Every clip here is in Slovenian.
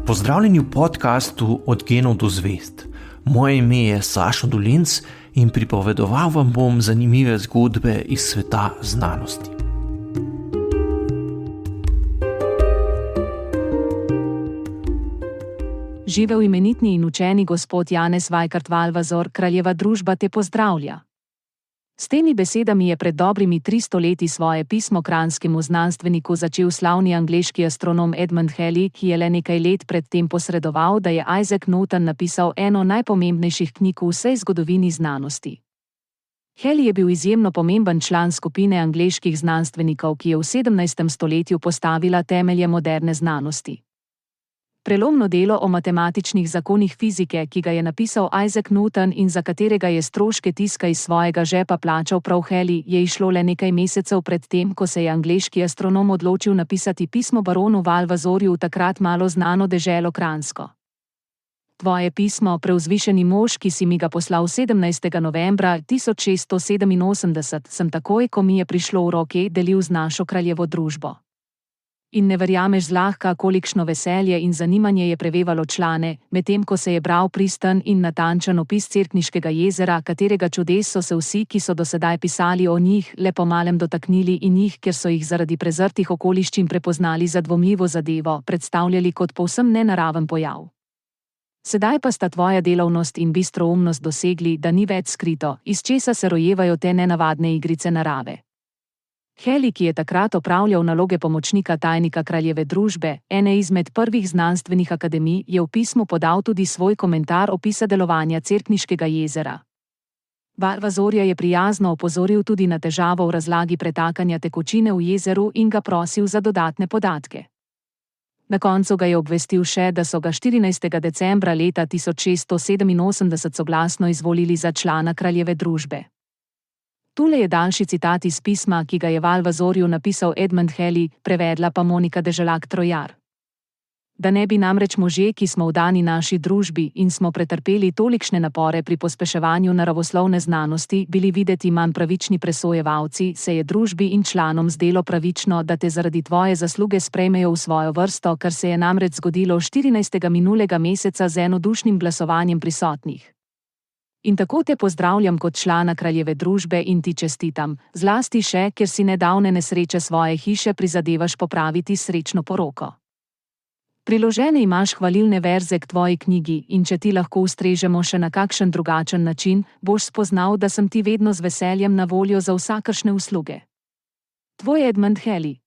Pozdravljeni v podkastu Od genov do zvezd. Moje ime je Sašo Dolinc in pripovedoval vam bom zanimive zgodbe iz sveta znanosti. Živel imenitni in učeni gospod Janez Vajkard Valvazor, kraljeva družba te pozdravlja. S temi besedami je pred dobrimi 300 leti svoje pismo kranjskemu znanstveniku začel slavni angleški astronom Edmund Halley, ki je le nekaj let pred tem posredoval, da je Isaac Newton napisal eno najpomembnejših knjig v vsej zgodovini znanosti. Halley je bil izjemno pomemben član skupine angleških znanstvenikov, ki je v 17. stoletju postavila temelje moderne znanosti. Prelomno delo o matematičnih zakonih fizike, ki ga je napisal Isaac Newton in za katerega je stroške tiska iz svojega žepa plačal prav Halley, je izšlo le nekaj mesecev pred tem, ko se je angleški astronom odločil napisati pismo baronu Valvazorju v takrat malo znano deželo Kranjsko. Tvoje pismo, preuzvišeni mož, ki si mi ga poslal 17. novembra 1687, sem takoj, ko mi je prišlo v roke, delil z našo kraljevo družbo. In ne verjameš zlahka, kolikšno veselje in zanimanje je prevevalo člane, medtem ko se je bral pristen in natančen opis Cerkniškega jezera, katerega čudes so se vsi, ki so dosedaj pisali o njih, le po malem dotaknili in jih, ker so jih zaradi prezrtih okoliščin prepoznali za dvomljivo zadevo, predstavljali kot povsem nenaraven pojav. Sedaj pa sta tvoja delavnost in bistroumnost dosegli, da ni več skrito, iz česa se rojevajo te nenavadne igrice narave. Halley, ki je takrat opravljal naloge pomočnika tajnika kraljeve družbe, ene izmed prvih znanstvenih akademij, je v pismu podal tudi svoj komentar opisa delovanja Cerkniškega jezera. Valvazorja je prijazno opozoril tudi na težavo v razlagi pretakanja tekočine v jezeru in ga prosil za dodatne podatke. Na koncu ga je obvestil še, da so ga 14. decembra leta 1687 soglasno izvolili za člana kraljeve družbe. Tule je daljši citat iz pisma, ki ga je Valvazorju napisal Edmund Halley, prevedla pa Monika Deželak Trojar. Da ne bi namreč možje, ki smo vdani naši družbi in smo pretrpeli tolikšne napore pri pospeševanju naravoslovne znanosti, bili videti manj pravični presojevalci, se je družbi in članom zdelo pravično, da te zaradi tvoje zasluge sprejmejo v svojo vrsto, kar se je namreč zgodilo 14. minulega meseca z enodušnim glasovanjem prisotnih. In tako te pozdravljam kot člana kraljeve družbe in ti čestitam, zlasti še, ker si nedavne nesreče svoje hiše prizadevaš popraviti srečno poroko. Priložene imaš hvalilne verze k tvoji knjigi in če ti lahko ustrežemo še na kakšen drugačen način, boš spoznal, da sem ti vedno z veseljem na voljo za vsakršne usluge. Tvoj Edmund Halley.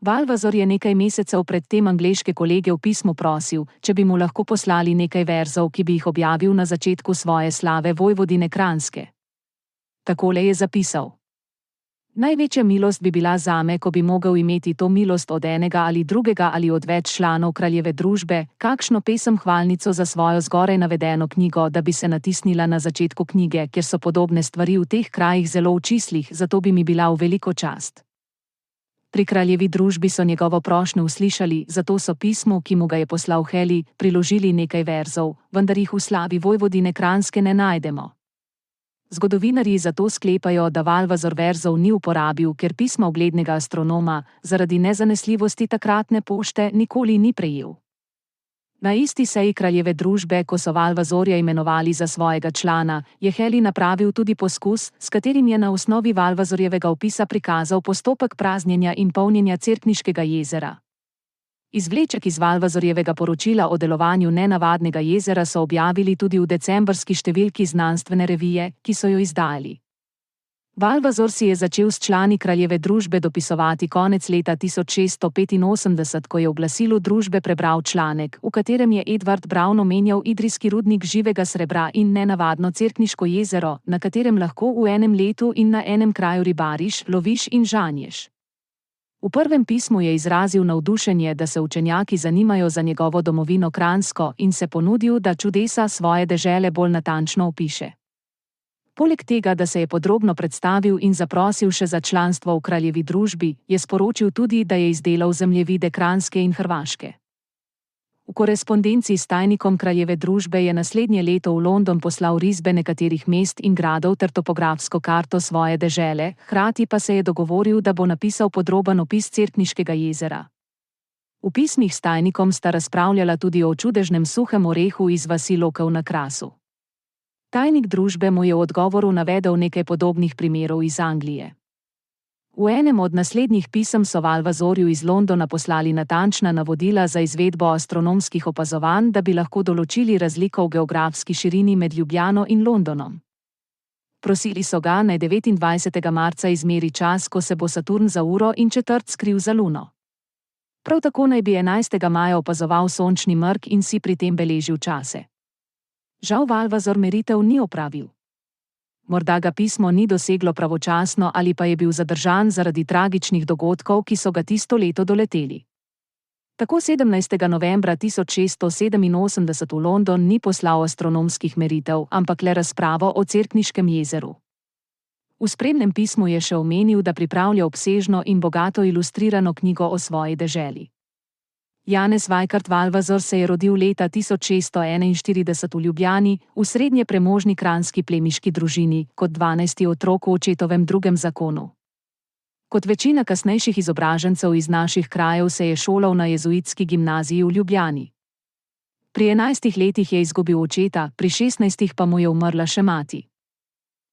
Valvazor je nekaj mesecev pred tem angleške kolege v pismu prosil, če bi mu lahko poslali nekaj verzov, ki bi jih objavil na začetku svoje slave vojvodine Kranjske. Takole je zapisal. Največja milost bi bila zame, ko bi mogel imeti to milost od enega ali drugega ali od več članov kraljeve družbe, kakšno pesem hvalnico za svojo zgoraj navedeno knjigo, da bi se natisnila na začetku knjige, ker so podobne stvari v teh krajih zelo očislih, zato bi mi bila v veliko čast. Pri kraljevi družbi so njegovo prošnjo uslišali, zato so pismu, ki mu ga je poslal Halley, priložili nekaj verzov, vendar jih v slavi vojvodine Kranjske ne najdemo. Zgodovinarji zato sklepajo, da Valvazor verzov ni uporabil, ker pisma uglednega astronoma zaradi nezanesljivosti takratne pošte nikoli ni prejel. Na isti seji kraljeve družbe, ko so Valvazorja imenovali za svojega člana, je Halley napravil tudi poskus, s katerim je na osnovi Valvazorjevega opisa prikazal postopek praznjenja in polnjenja Cerkniškega jezera. Izvleček iz Valvazorjevega poročila o delovanju nenavadnega jezera so objavili tudi v decembrski številki znanstvene revije, ki so jo izdali. Valvazor si je začel s člani kraljeve družbe dopisovati konec leta 1685, ko je v glasilu družbe prebral članek, v katerem je Edward Brown omenjal idrijski rudnik živega srebra in nenavadno Cerkniško jezero, na katerem lahko v enem letu in na enem kraju ribariš, loviš in žanješ. V prvem pismu je izrazil navdušenje, da se učenjaki zanimajo za njegovo domovino Kranjsko in se ponudil, da čudesa svoje dežele bolj natančno opiše. Poleg tega, da se je podrobno predstavil in zaprosil še za članstvo v kraljevi družbi, je sporočil tudi, da je izdelal zemljevide Kranjske in Hrvaške. V korespondenci s tajnikom kraljeve družbe je naslednje leto v London poslal risbe nekaterih mest in gradov ter topografsko karto svoje dežele, hkrati pa se je dogovoril, da bo napisal podroben opis Cerkniškega jezera. V pismih s tajnikom sta razpravljala tudi o čudežnem suhem orehu iz vasi Lokev na Krasu. Tajnik družbe mu je v odgovoru navedel nekaj podobnih primerov iz Anglije. V enem od naslednjih pisem so Valvazorju iz Londona poslali natančna navodila za izvedbo astronomskih opazovanj, da bi lahko določili razliko v geografski širini med Ljubljano in Londonom. Prosili so ga, naj 29. marca izmeri čas, ko se bo Saturn za uro in četrt skril za Luno. Prav tako naj bi 11. maja opazoval sončni mrk in si pri tem beležil čase. Žal Valvazor meritev ni opravil. Morda ga pismo ni doseglo pravočasno ali pa je bil zadržan zaradi tragičnih dogodkov, ki so ga tisto leto doleteli. Tako 17. novembra 1687 v London ni poslal astronomskih meritev, ampak le razpravo o Cerkniškem jezeru. V spremnem pismu je še omenil, da pripravlja obsežno in bogato ilustrirano knjigo o svoji deželi. Janez Vajkard Valvazor se je rodil leta 1641 v Ljubljani, v srednje premožni kranjski plemiški družini, kot 12. otrok v očetovem drugem zakonu. Kot večina kasnejših izobražencev iz naših krajev se je šolal na jezuitski gimnaziji v Ljubljani. Pri 11 letih je izgubil očeta, pri 16 pa mu je umrla še mati.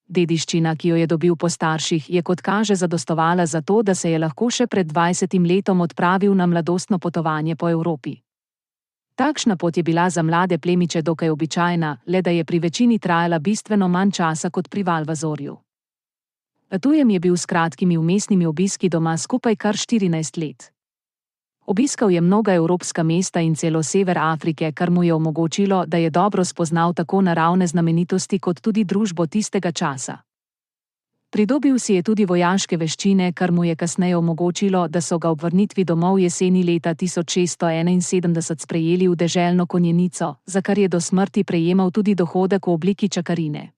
Dediščina, ki jo je dobil po starših, je kot kaže zadostovala za to, da se je lahko še pred 20 letom odpravil na mladostno potovanje po Evropi. Takšna pot je bila za mlade plemiče dokaj običajna, le da je pri večini trajala bistveno manj časa kot pri Valvazorju. Na tujem je bil s kratkimi vmesnimi obiski doma skupaj kar 14 let. Obiskal je mnoga evropska mesta in celo sever Afrike, kar mu je omogočilo, da je dobro spoznal tako naravne znamenitosti kot tudi družbo tistega časa. Pridobil si je tudi vojaške veščine, kar mu je kasneje omogočilo, da so ga ob vrnitvi domov jeseni leta 1671 sprejeli v deželno konjenico, za kar je do smrti prejemal tudi dohodek v obliki čakarine.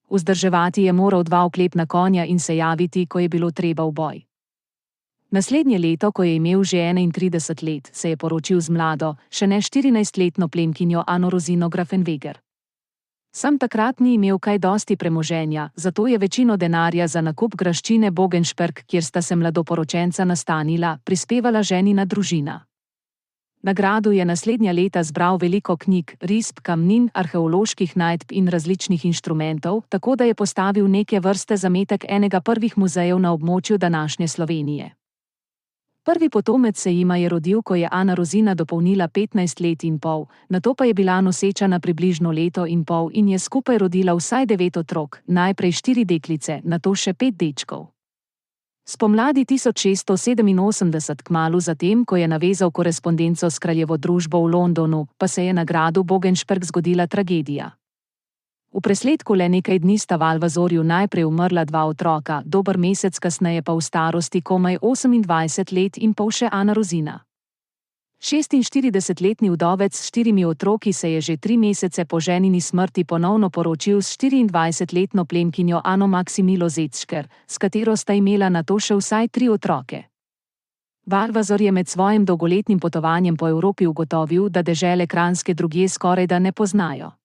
Vzdrževati je moral 2 oklepna konja in se javiti, ko je bilo treba v boj. Naslednje leto, ko je imel že 31 let, se je poročil z mlado, še ne 14-letno plemkinjo Ano Rozino Grafenweger. Sam takrat ni imel kaj dosti premoženja, zato je večino denarja za nakup graščine Bogenšperk, kjer sta se mladoporočenca nastanila, prispevala ženina družina. Na gradu je naslednja leta zbral veliko knjig, risb, kamnin, arheoloških najdb in različnih inštrumentov, tako da je postavil neke vrste zametek enega prvih muzejev na območju današnje Slovenije. Prvi potomec se jima je rodil, ko je Ana Rozina dopolnila 15 let in pol, nato pa je bila noseča na približno leto in pol in je skupaj rodila vsaj 9 otrok, najprej 4 deklice, nato še 5 dečkov. Spomladi 1687, kmalu zatem, ko je navezal korespondenco s kraljevo družbo v Londonu, pa se je na gradu Bogenšperk zgodila tragedija. V presledku le nekaj dni sta Valvazorju najprej umrla 2 otroka, dober mesec kasneje pa v starosti komaj 28 let in pol še Ana Rozina. 46-letni vdovec s 4 otroki se je že 3 mesece po ženini smrti ponovno poročil s 24-letno plemkinjo Ano Maksimilo Zetzšker, s katero sta imela nato še vsaj 3 otroke. Valvazor je med svojim dolgoletnim potovanjem po Evropi ugotovil, da dežele Kranjske drugje skorajda ne poznajo.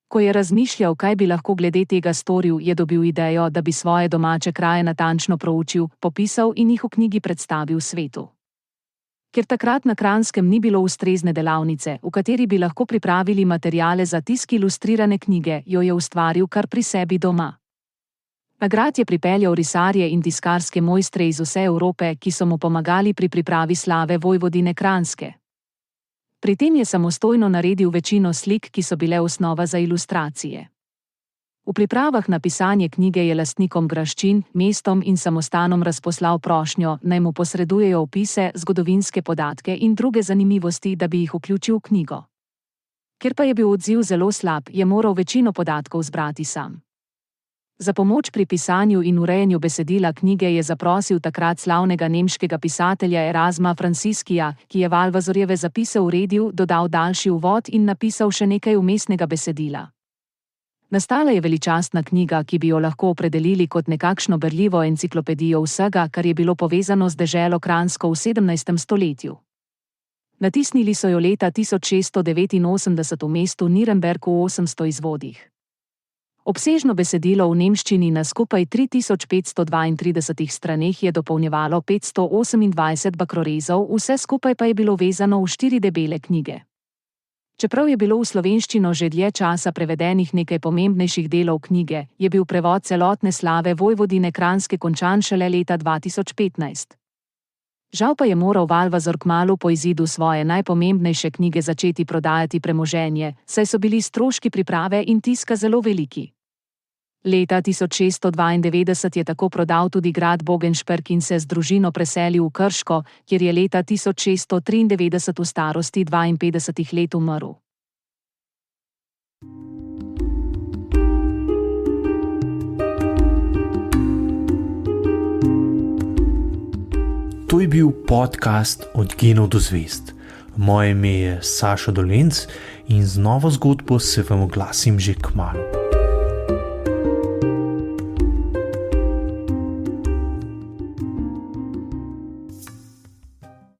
Ko je razmišljal, kaj bi lahko glede tega storil, je dobil idejo, da bi svoje domače kraje natančno proučil, popisal in jih v knjigi predstavil svetu. Ker takrat na Kranjskem ni bilo ustrezne delavnice, v kateri bi lahko pripravili materiale za tisk ilustrirane knjige, jo je ustvaril kar pri sebi doma. Na grad je pripeljal risarje in tiskarske mojstre iz vse Evrope, ki so mu pomagali pri pripravi slave vojvodine Kranjske. Pri tem je samostojno naredil večino slik, ki so bile osnova za ilustracije. V pripravah na pisanje knjige je lastnikom graščin, mestom in samostanom razposlal prošnjo, naj mu posredujejo opise, zgodovinske podatke in druge zanimivosti, da bi jih vključil v knjigo. Ker pa je bil odziv zelo slab, je moral večino podatkov zbrati sam. Za pomoč pri pisanju in urejanju besedila knjige je zaprosil takrat slavnega nemškega pisatelja Erasma Franciskija, ki je Valvazorjeve zapise uredil, dodal daljši uvod in napisal še nekaj vmesnega besedila. Nastala je veličastna knjiga, ki bi jo lahko opredelili kot nekakšno berljivo enciklopedijo vsega, kar je bilo povezano z deželo Kranjsko v 17. stoletju. Natisnili so jo leta 1689 v mestu Nürnberg v 800 izvodih. Obsežno besedilo v nemščini na skupaj 3532 straneh je dopolnjevalo 528 bakrorezov, vse skupaj pa je bilo vezano v 4 debele knjige. Čeprav je bilo v slovenščino že dlje časa prevedenih nekaj pomembnejših delov knjige, je bil prevod celotne slave Vojvodine Kranjske končan šele leta 2015. Žal pa je moral Valvazor kmalu po izidu svoje najpomembnejše knjige začeti prodajati premoženje, saj so bili stroški priprave in tiska zelo veliki. Leta 1692 je tako prodal tudi grad Bogenšperk in se z družino preselil v Krško, kjer je leta 1693 v starosti 52 let umrl. To je bil podcast Od genov do zvezd. Moje ime je Sašo Dolenc in z novo zgodbo se vam oglasim že kmalu.